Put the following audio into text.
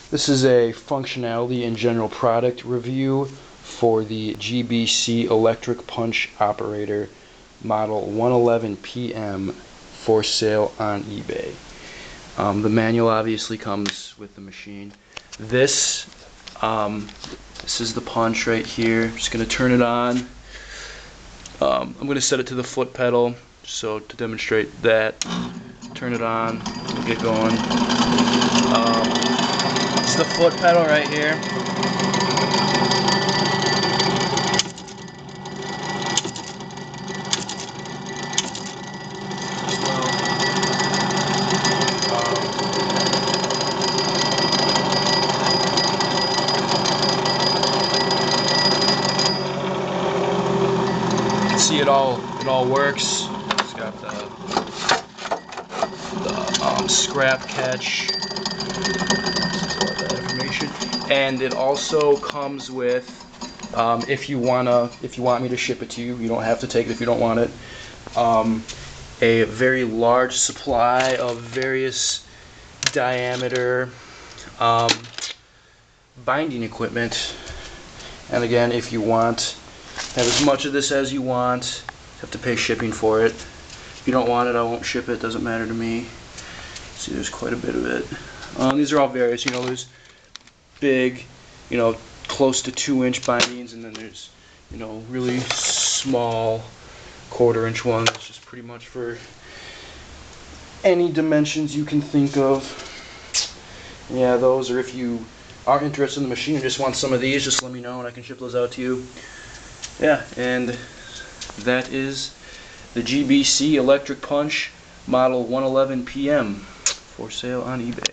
This is a functionality and general product review for the GBC electric punch operator model 111PM for sale on eBay. The manual obviously comes with the machine. This is the punch right here. Just going to turn it on. I'm going to set it to the foot pedal, so to demonstrate that. Turn it on, we'll get going. It's the foot pedal right here. You can see it all works. It's got the scrap catch. This is all that information, and it also comes with, if you want me to ship it to you, you don't have to take it if you don't want it. A very large supply of various diameter binding equipment, and again, if you want, have as much of this as you want. You have to pay shipping for it. If you don't want it, I won't ship it. Doesn't matter to me. See, there's quite a bit of it. These are all various. There's big, close to 2-inch bindings, and then there's, really small 1/4-inch ones. It's just pretty much for any dimensions you can think of. Yeah, those. Or if you are interested in the machine and just want some of these, just let me know and I can ship those out to you. Yeah, and that is the GBC electric punch model 111PM for sale on eBay.